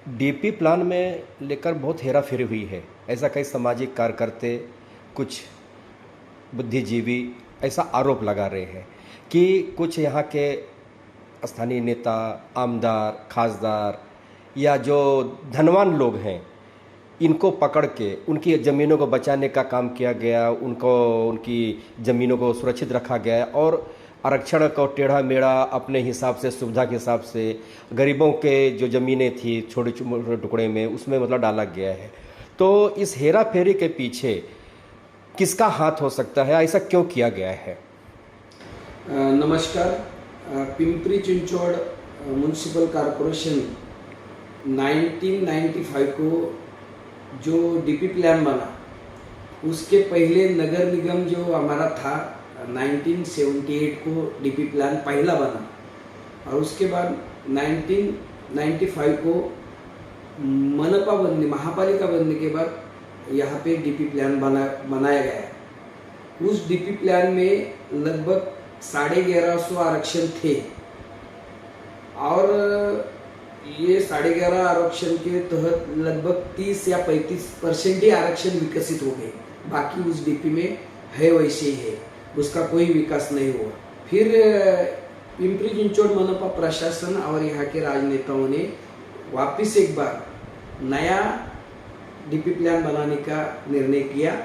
DP plan में लेकर बहुत हेराफेरी हुई है। ऐसा कई सामाजिक कार्यकर्ता, कुछ बुद्धिजीवी ऐसा आरोप लगा रहे हैं कि कुछ यहाँ के स्थानीय नेता, आमदार, खासदार या जो धनवान लोग हैं, इनको पकड़ के उनकी ज़मीनों को बचाने का काम किया गया, उनकी ज़मीनों को सुरक्षित रखा गया और आरक्षण को टेढ़ा मेढ़ा अपने हिसाब से, सुविधा के हिसाब से गरीबों के जो ज़मीनें थी छोटे छोटे टुकड़े में, उसमें मतलब डाला गया है। तो इस हेरा फेरी के पीछे किसका हाथ हो सकता है? ऐसा क्यों किया गया है? नमस्कार। पिंपरी चिंचवड म्यूनसिपल कॉरपोरेशन 1995 को जो डीपी प्लान बना, उसके पहले नगर निगम जो हमारा था 1978 को डीपी प्लान पहला बना और उसके बाद 1995 को मनपा बनने, महापालिका बनने के बाद यहाँ पे डीपी प्लान बनाया गया। उस डीपी प्लान में लगभग 1150 आरक्षण थे और ये 1150 आरक्षण के तहत लगभग 30 या 35% ही आरक्षण विकसित हो गए। बाकी उस डीपी में है वैसे ही है, उसका कोई विकास नहीं हुआ। फिर पिंपरी चिंचवड मनपा प्रशासन और यहाँ के राजनेताओं ने वापस एक बार नया डीपी प्लान बनाने का निर्णय किया।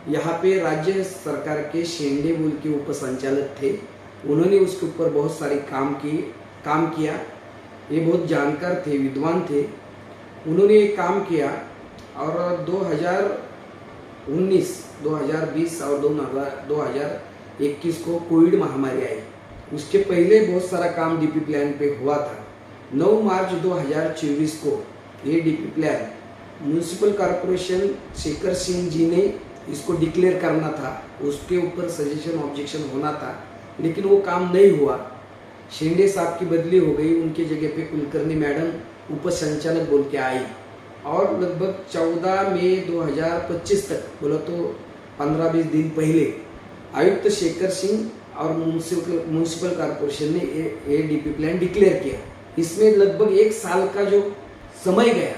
यहाँ पे राज्य सरकार के शेंडे बोल के उप संचालक थे, उन्होंने उसके ऊपर बहुत सारे काम किया। ये बहुत जानकार थे, विद्वान थे, उन्होंने ये काम किया और 2019, 2020 और 2021 को कोविड महामारी आई। उसके पहले बहुत सारा काम डीपी प्लान पे हुआ था। 9 मार्च 2024 को ये DP plan municipal corporation Shekhar Singh ji ने इसको डिक्लेयर करना था, उसके ऊपर सजेशन ऑब्जेक्शन होना था, लेकिन वो काम नहीं हुआ। शेंडे साहब की बदली हो गई, उनके जगह पे कुलकर्णी मैडम उप संचालक बोल के आई और लगभग 14 मई 2025 तक, बोला तो 15-20 दिन पहले आयुक्त शेखर सिंह और म्यूनसिपल कॉरपोरेशन ने ये डीपी प्लान डिक्लेयर किया। इसमें लगभग 1 साल का जो समय गया,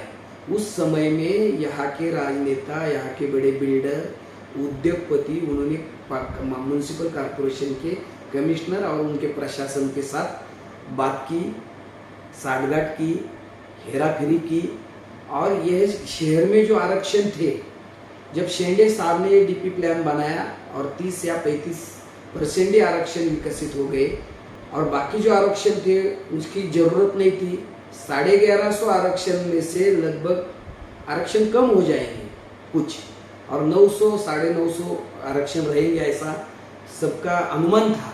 उस समय में यहाँ के राजनेता, यहाँ के बड़े बिल्डर, उद्योगपति, उन्होंने म्यूनसिपल कॉरपोरेशन के कमिश्नर और उनके प्रशासन के साथ बात की, साठगांठ की, हेराफेरी की और यह शहर में जो आरक्षण थे, जब शेंडे साहब ने डीपी प्लान बनाया और 30 या 35% ही आरक्षण विकसित हो गए और बाकी जो आरक्षण थे उसकी जरूरत नहीं थी। 1150 आरक्षण में से लगभग आरक्षण कम हो जाएंगे कुछ और 900, 950 आरक्षण रहेंगे, ऐसा सबका अनुमान था।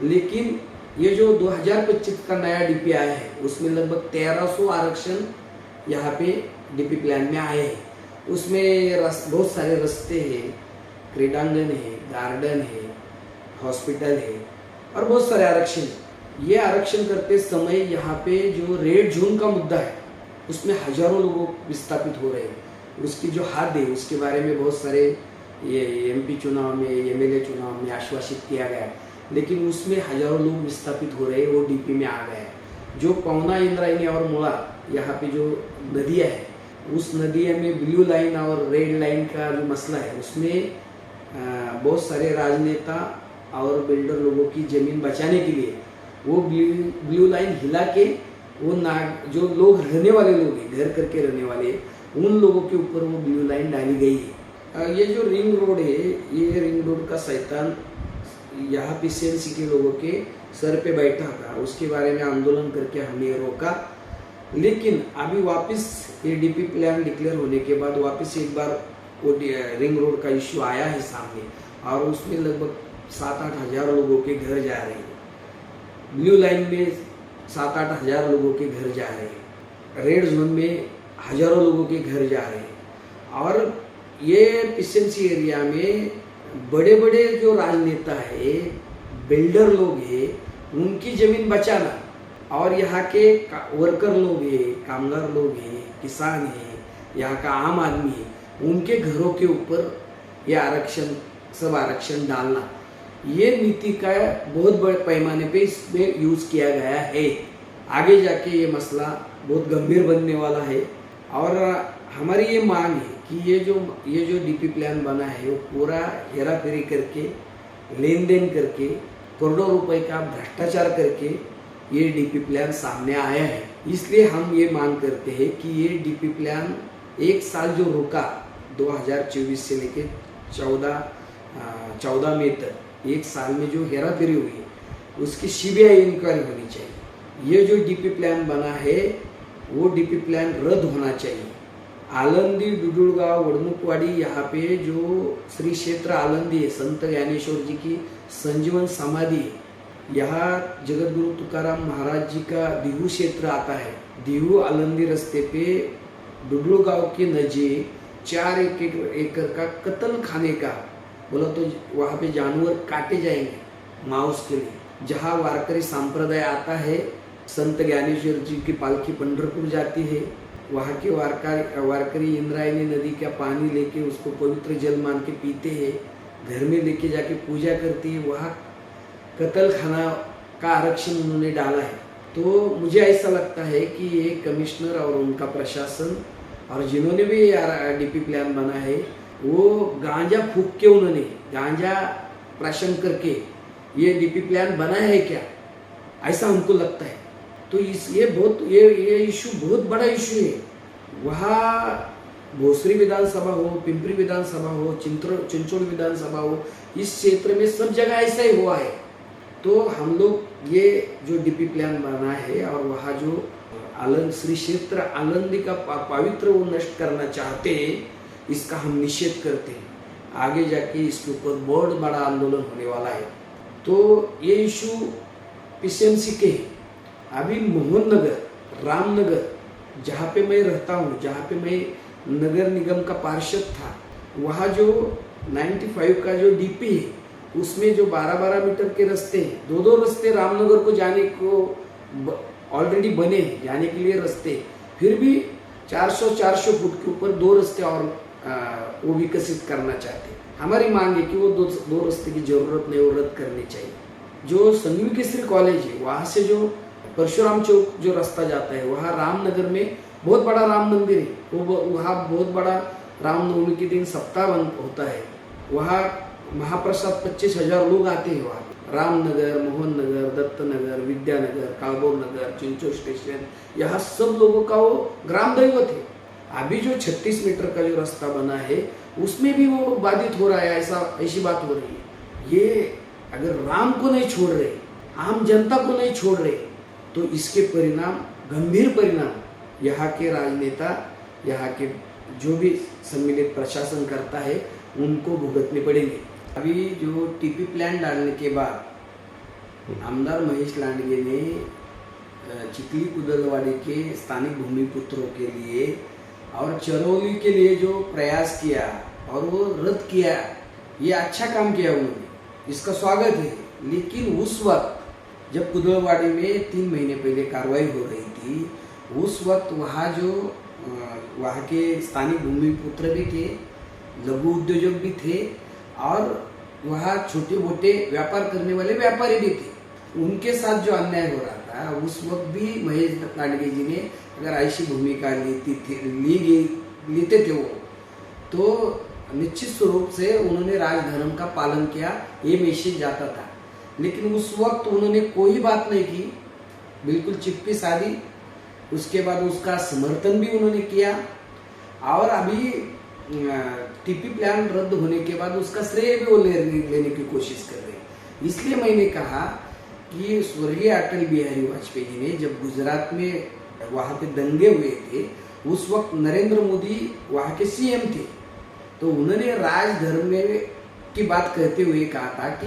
लेकिन ये जो 2025 का नया डीपी आया है, उसमें लगभग 1300 आरक्षण यहाँ पे डीपी प्लान में आए हैं। उसमें बहुत सारे रास्ते हैं, क्रीडांगन है, गार्डन है, हॉस्पिटल है और बहुत सारे आरक्षण। ये आरक्षण करते समय यहाँ पे जो रेड जोन का मुद्दा है, उसमें हजारों लोग विस्थापित हो रहे हैं। उसकी जो हद है, उसके बारे में बहुत सारे ये एमपी चुनाव में, एमएलए चुनाव में आश्वासित किया गया, लेकिन उसमें हजारों लोग विस्थापित हो रहे हैं, वो डीपी में आ गए हैं। जो पवना, इंद्रायणी और मुला, यहाँ पे जो नदियाँ है, उस नदिया में ब्लू लाइन और रेड लाइन का जो मसला है, उसमें बहुत सारे राजनेता और बिल्डर लोगों की जमीन बचाने के लिए वो ब्लू लाइन हिला के वो जो लोग रहने वाले लोग हैं, घर करके रहने वाले, उन लोगों के ऊपर वो ब्लू लाइन डाली गई है। ये जो रिंग रोड है, ये रिंग रोड का शैतान यहाँ पीसीएमसी के लोगों के सर पे बैठा था, उसके बारे में आंदोलन करके हमने रोका। लेकिन अभी वापस ये डीपी प्लान डिक्लेयर होने के बाद वापस एक बार वो रिंग रोड का इश्यू आया है सामने और उसमें लगभग 7-8 हज़ार लोगों के घर जा रहे हैं। ब्लू लाइन में 7-8 हज़ार लोगों के घर जा रहे हैं, रेड जोन में हजारों लोगों के घर जा रहे हैं। और ये पीसीएमसी एरिया में बड़े बड़े जो राजनेता है, बिल्डर लोग हैं, उनकी जमीन बचाना और यहाँ के वर्कर लोग हैं, कामगार लोग हैं, किसान हैं, यहाँ का आम आदमी है, उनके घरों के ऊपर ये सब आरक्षण डालना, ये नीति का बहुत बड़े पैमाने पे इसमें यूज किया गया है। आगे जाके ये मसला बहुत गंभीर बनने वाला है। और हमारी ये मांग है कि ये जो डीपी प्लान बना है वो पूरा हेरा फेरी करके, लेन देन करके, करोड़ों रुपए का भ्रष्टाचार करके ये डीपी प्लान सामने आया है। इसलिए हम ये मांग करते हैं कि ये डीपी प्लान एक साल जो रुका 2024 से लेके 14 मई तक, एक साल में जो हेरा फेरी हुई है उसकी सीबीआई इंक्वायरी होनी चाहिए। ये जो डीपी प्लान बना है वो डीपी प्लान रद्द होना चाहिए। आलंदी, डुडुलगांव, वडमुखवाड़ी, यहाँ पे जो श्री क्षेत्र आलंदी है, संत ज्ञानेश्वर जी की संजीवन समाधि है। यहाँ जगतगुरु तुकाराम महाराज जी का दिहू क्षेत्र आता है। दिहू आलंदी रास्ते पे डुडुलगांव के नजीक 4 एकड़ का कत्ल खाने का बोला तो वहाँ पे जानवर काटे जाएंगे मांस के लिए। जहाँ वारकरी संप्रदाय आता है, संत ज्ञानेश्वर जी की पालकी पंढरपुर जाती है, वहाँ के वारकरी इंद्रायणी नदी का पानी लेके उसको पवित्र जल मान के पीते हैं, घर में लेके जाके पूजा करती है। वहाँ कत्ल खाना का आरक्षण उन्होंने डाला है। तो मुझे ऐसा लगता है कि ये कमिश्नर और उनका प्रशासन और जिन्होंने भी डीपी प्लान बना है वो गांजा फूक के, उन्होंने गांजा प्राशन करके ये डीपी प्लान बनाया है क्या, ऐसा हमको लगता है। तो ये इशू बहुत बड़ा इशू है। वहाँ भोसरी विधानसभा हो, पिंपरी विधानसभा हो, चिंचोड़ विधानसभा हो, इस क्षेत्र में सब जगह ऐसा ही हुआ है। तो हम लोग ये जो डीपी प्लान बना है और वहाँ जो श्री क्षेत्र आलंदी का पवित्र वो नष्ट करना चाहते हैं, इसका हम निषेध करते हैं। आगे जाके इसके ऊपर बहुत बड़ा आंदोलन होने वाला है। तो ये इशू पीसीएमसी के है। अभी मोहन नगर, रामनगर, जहाँ पे मैं रहता हूँ, जहाँ पे मैं नगर निगम का पार्षद था, वहाँ जो 95 का जो डीपी है उसमें जो 12-12 मीटर के रास्ते हैं, 2-2 रास्ते रामनगर को जाने को ऑलरेडी बने हैं, जाने के लिए रास्ते, फिर भी 400 फुट के ऊपर 2 रास्ते और वो विकसित करना चाहते हैं। हमारी मांग है कि वो दो रास्ते की जरूरत नहीं, वो रद्द करनी चाहिए। जो संजीव केसरी कॉलेज है वहाँ से जो परशुराम चौक जो रास्ता जाता है, वहाँ रामनगर में बहुत बड़ा राम मंदिर है, वो वहाँ बहुत बड़ा रामनवमी के दिन सप्ताह होता है। वहाँ महाप्रसाद 25,000 लोग आते हैं। वहाँ रामनगर, मोहन नगर, दत्तनगर, विद्यानगर, कालबोर नगर, चिंचोड़ स्टेशन, यहाँ सब लोगों का वो ग्राम दैवत है। अभी जो 36 मीटर का जो रास्ता बना है उसमें भी वो बाधित हो रहा है, ऐसी बात हो रही है। ये अगर राम को नहीं छोड़ रहे, आम जनता को नहीं छोड़ रहे, तो इसके परिणाम, गंभीर परिणाम यहाँ के राजनेता, यहाँ के जो भी सम्मिलित प्रशासन करता है उनको भुगतने पड़ेंगे। अभी जो टीपी प्लान डालने के बाद आमदार महेश लांडगे ने चिखली कुदलवाड़ी के स्थानिक भूमिपुत्रों के लिए और चरौली के लिए जो प्रयास किया और वो रद्द किया, ये अच्छा काम किया उन्होंने, इसका स्वागत है। लेकिन उस वक्त जब कुदलवाड़ी में 3 महीने पहले कार्रवाई हो रही थी, उस वक्त वहाँ के स्थानिक भूमिपुत्र भी थे, लघु उद्योजक भी थे और वहाँ छोटे मोटे व्यापार करने वाले व्यापारी भी थे। उनके साथ जो अन्याय हो रहा था उस वक्त भी महेश लांडगे जी ने अगर ऐसी भूमिका लेते थे वो, तो निश्चित रूप से उन्होंने राजधर्म का पालन किया, ये मैसेज जाता था। लेकिन उस वक्त उन्होंने कोई बात नहीं की, बिल्कुल चुप्पी साधी। उसके बाद उसका समर्थन भी उन्होंने किया और अभी टीपी प्लान रद्द होने के बाद उसका श्रेय भी वो लेने की कोशिश कर रहे हैं। इसलिए मैंने कहा कि स्वर्गीय अटल बिहारी वाजपेयी जी ने जब गुजरात में वहाँ पे दंगे हुए थे, उस वक्त नरेंद्र मोदी वहाँ के सीएम थे, तो उन्होंने राजधर्म की बात कहते हुए कहा था कि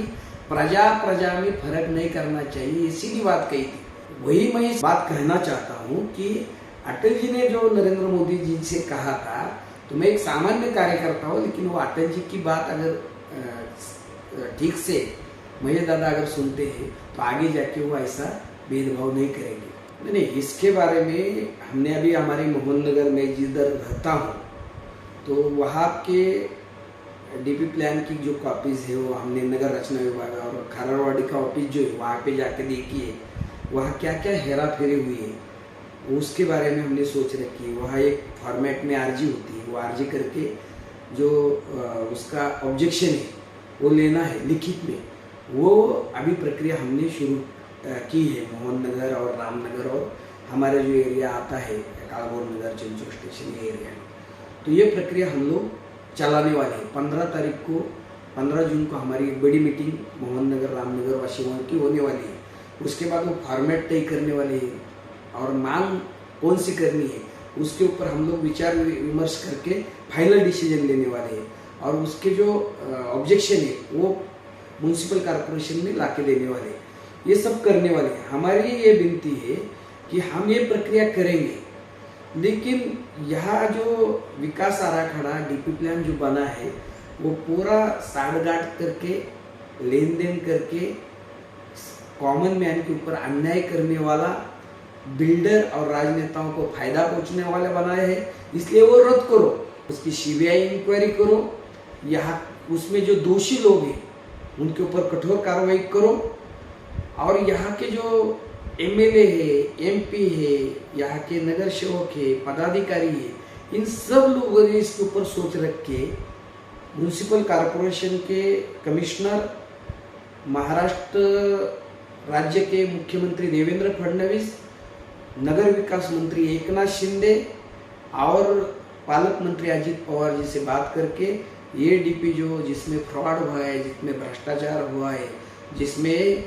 प्रजा में फर्क नहीं करना चाहिए, सीधी बात कही थी। वही मैं इस बात कहना चाहता हूँ कि अटल जी ने जो नरेंद्र मोदी जी से कहा था, तो मैं एक सामान्य कार्यकर्ता हूँ, लेकिन वो अटल जी की बात अगर ठीक से महेश दादा अगर सुनते हैं तो आगे जाके वो ऐसा भेदभाव नहीं करेंगे। नहीं, इसके बारे में हमने अभी हमारे मोहन नगर में जिधर रहता हूँ, तो वहाँ के डीपी प्लान की जो कॉपीज है वो हमने नगर रचना विभाग और खारड़वाड़ी का ऑफिस जो है वहाँ पे जाके देखी है, वहाँ क्या क्या हेरा फेरी हुई है। उसके बारे में हमने सोच रखी है। वहाँ एक फॉर्मेट में आरजी होती है, वो आरजी करके जो उसका ऑब्जेक्शन है वो लेना है लिखित में। वो अभी प्रक्रिया हमने शुरू की है मोहन नगर और रामनगर और हमारे जो एरिया आता है कालगोर नगर चिंचोर स्टेशन ये एरिया में। तो ये प्रक्रिया हम लोग चलाने वाले हैं। 15 जून को हमारी एक बड़ी मीटिंग मोहन नगर रामनगर वाशिमोहन की होने वाली है। उसके बाद वो फॉर्मेट तय करने वाले हैं और मांग कौन सी करनी है उसके ऊपर हम लोग विचार विमर्श करके फाइनल डिसीजन लेने वाले हैं। और उसके जो ऑब्जेक्शन है वो म्यूनसिपल कॉर्पोरेशन में लाके देने वाले हैं। ये सब करने वाले हैं। हमारी ये विनती है कि हम ये प्रक्रिया करेंगे, लेकिन यहाँ जो विकास आराखड़ा डीपी प्लान जो बना है वो पूरा साठगांठ करके लेन देन करके कॉमन मैन के ऊपर अन्याय करने वाला, बिल्डर और राजनेताओं को फायदा पहुंचने वाला बनाया है। इसलिए वो रद्द करो, उसकी सीबीआई इंक्वायरी करो, यहाँ उसमें जो दोषी लोग हैं उनके ऊपर कठोर कार्रवाई करो। और यहाँ के जो एमएलए है, एमपी है, यहाँ के नगर सेवक है, पदाधिकारी है, इन सब लोगों ने इसके ऊपर सोच रख के म्यूनसिपल कॉर्पोरेशन के कमिश्नर, महाराष्ट्र राज्य के मुख्यमंत्री देवेंद्र फडणवीस, नगर विकास मंत्री एकनाथ शिंदे और पालक मंत्री अजित पवार जी से बात करके ये डीपी जो जिसमें फ्रॉड हुआ है, जिसमें भ्रष्टाचार हुआ है, जिसमें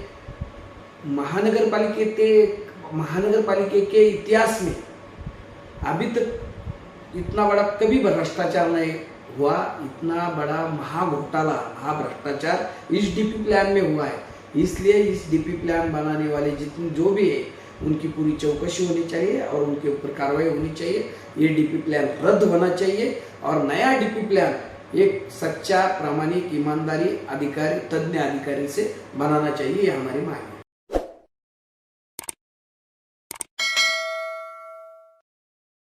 महानगर पालिका के इतिहास में अभी तक इतना बड़ा कभी भ्रष्टाचार नहीं हुआ, इतना बड़ा महाघोटाला, महाभ्रष्टाचार इस डीपी प्लान में हुआ है। इसलिए इस डीपी प्लान बनाने वाले जितने जो भी है उनकी पूरी चौकसी होनी चाहिए और उनके ऊपर कार्रवाई होनी चाहिए। ये डीपी प्लान रद्द होना चाहिए और नया डीपी प्लान एक सच्चा, प्रामाणिक, ईमानदारी अधिकारी, तज्ञ अधिकारी से बनाना चाहिए। ये हमारी मांग है।